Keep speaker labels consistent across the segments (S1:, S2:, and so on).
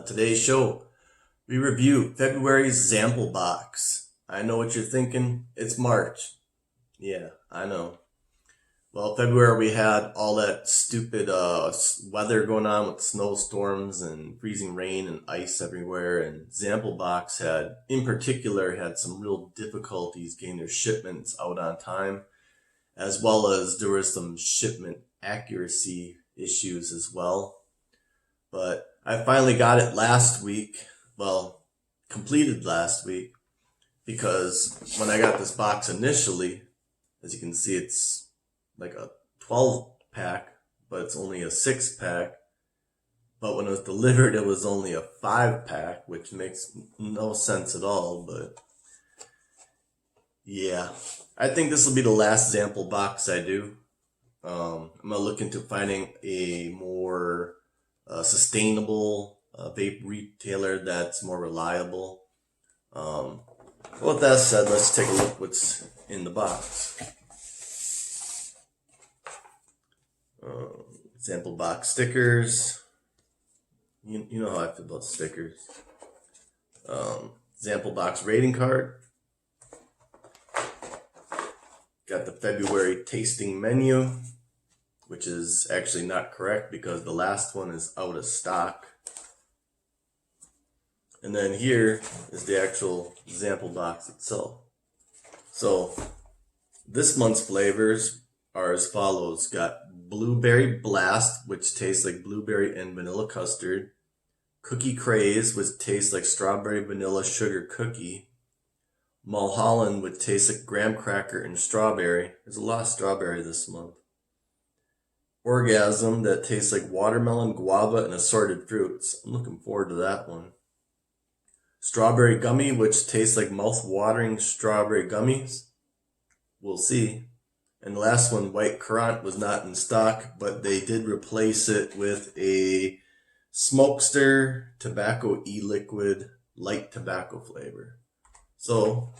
S1: On today's show, we review February's Zample box. I know what you're thinking. It's March. Yeah, I know. Well, February we had all that stupid weather going on with snowstorms and freezing rain and ice everywhere. And Zample box in particular, had some real difficulties getting their shipments out on time, as well as there was some shipment accuracy issues as well. But I finally got it last week. Well, completed last week, because when I got this box initially, as you can see, it's like a 12 pack, but it's only a 6 pack. But when it was delivered, it was only a 5 pack, which makes no sense at all. But yeah, I think this will be the last Zample box I do. I'm gonna look into finding a more sustainable vape retailer that's more reliable. With that said, let's take a look what's in the box. Zample box stickers. You know how I feel about stickers. Zample box rating card. Got the February tasting menu, which is actually not correct because the last one is out of stock. And then here is the actual Zample box itself. So this month's flavors are as follows. Got Blueberry Blast, which tastes like blueberry and vanilla custard. Cookie Craze, which tastes like strawberry vanilla sugar cookie. Mulholland, which tastes like graham cracker and strawberry. There's a lot of strawberry this month. Orgasm, that tastes like watermelon, guava, and assorted fruits. I'm looking forward to that one. Strawberry Gummy, which tastes like mouth-watering strawberry gummies. We'll see. And the last one, White Currant, was not in stock, but they did replace it with a Smokester Tobacco e-liquid light tobacco flavor. So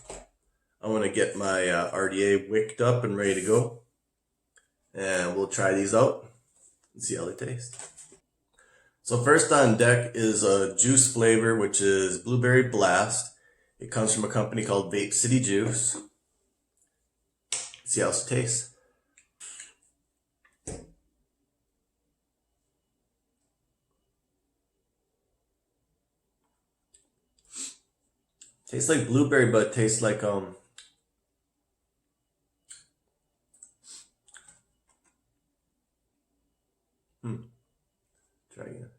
S1: I want to get my RDA wicked up and ready to go. And we'll try these out and see how they taste. So first on deck is a juice flavor, which is Blueberry Blast. It comes from a company called Vape City Juice. See how it tastes. Tastes like blueberry, but it tastes like Try again.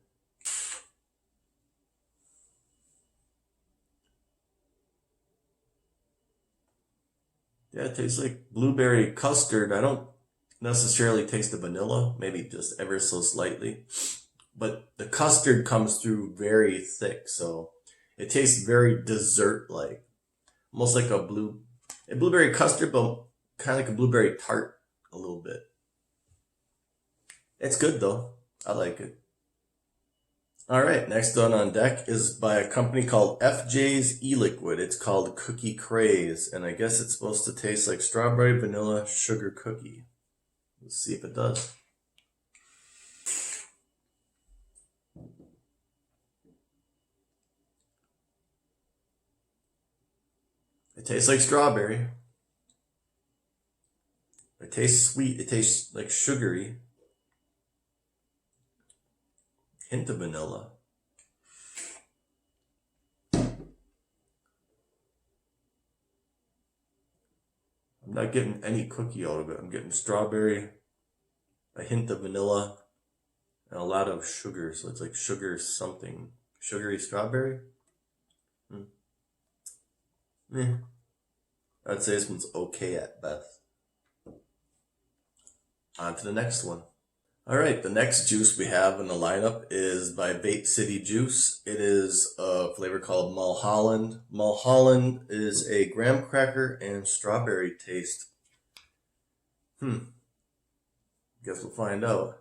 S1: Yeah, it tastes like blueberry custard. I don't necessarily taste the vanilla, maybe just ever so slightly. But the custard comes through very thick, so it tastes very dessert-like. Almost like a blueberry custard, but kind of like a blueberry tart a little bit. It's good though. I like it. Alright, next one on deck is by a company called FJ's E-Liquid. It's called Cookie Craze, and I guess it's supposed to taste like strawberry vanilla sugar cookie. Let's see if it does. It tastes like strawberry. It tastes sweet. It tastes like sugary. Hint of vanilla. I'm not getting any cookie out of it. I'm getting strawberry, a hint of vanilla, and a lot of sugar. So it's like sugar something. Sugary strawberry? I'd say this one's okay at best. On to the next one. Alright, the next juice we have in the lineup is by Vape City Juice. It is a flavor called Mulholland. Mulholland is a graham cracker and strawberry taste. Guess we'll find out.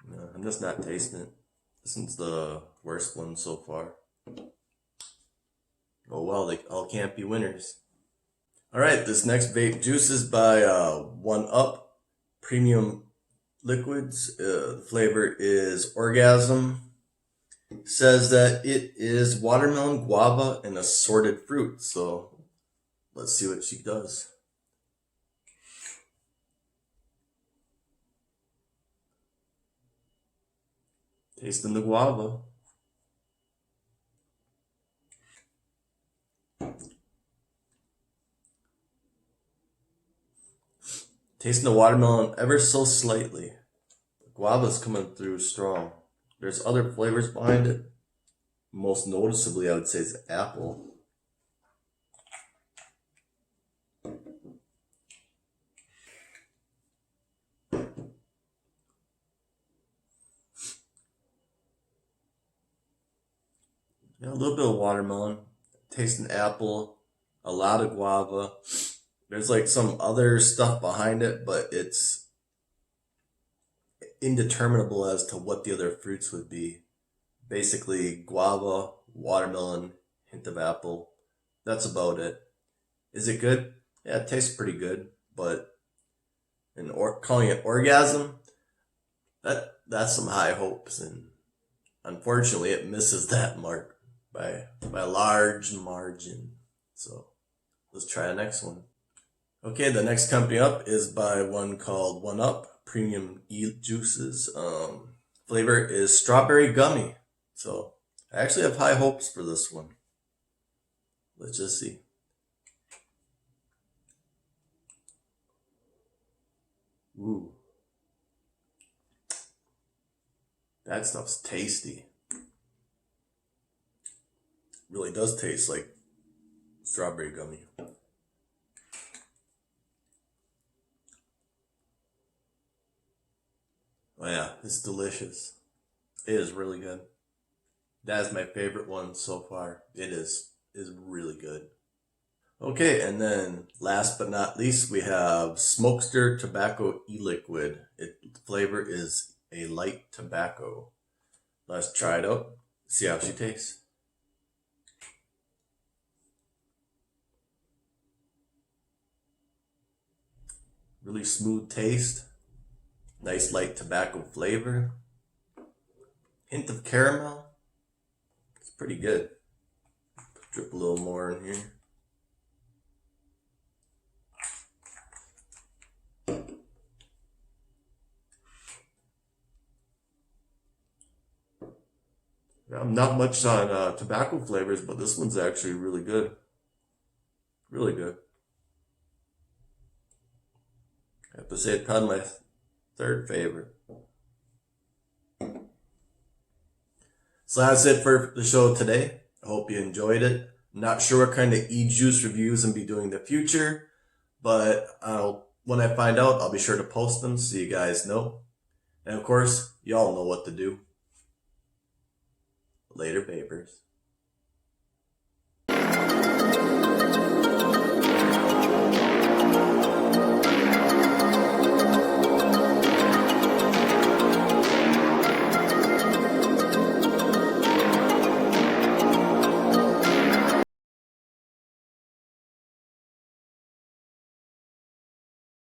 S1: No, I'm just not tasting it. This one's the worst one so far. Oh well, they all can't be winners. All right, this next vape juice is by 1UP Premium Liquids. The flavor is Orgasm. It says that it is watermelon, guava, and assorted fruit. So let's see what she does. Tasting the guava. Tasting the watermelon ever so slightly. The guava's coming through strong. There's other flavors behind it. Most noticeably, I would say, is apple. Yeah, a little bit of watermelon. Tasting apple. A lot of guava. There's like some other stuff behind it, but it's indeterminable as to what the other fruits would be. Basically, guava, watermelon, hint of apple. That's about it. Is it good? Yeah, it tastes pretty good, but calling it orgasm, that's some high hopes, and unfortunately, it misses that mark by a large margin. So let's try the next one. Okay, the next company up is by one called 1UP Premium Juices. Flavor is strawberry gummy. So I actually have high hopes for this one. Let's just see. Ooh. That stuff's tasty. Really does taste like strawberry gummy. Oh yeah, it's delicious. It is really good. That is my favorite one so far. It is really good. Okay, and then last but not least, we have Smokester Tobacco e-liquid. The flavor is a light tobacco. Let's try it out. See how she tastes. Really smooth taste. Nice light tobacco flavor. Hint of caramel. It's pretty good. Drip a little more in here. I'm not much on tobacco flavors, but this one's actually really good. Really good. I have to say it's probably my third favorite. So that's it for the show today. I hope you enjoyed it. I'm not sure what kind of e-juice reviews I'm be doing in the future, but when I find out, I'll be sure to post them so you guys know. And of course, y'all know what to do. Later, papers.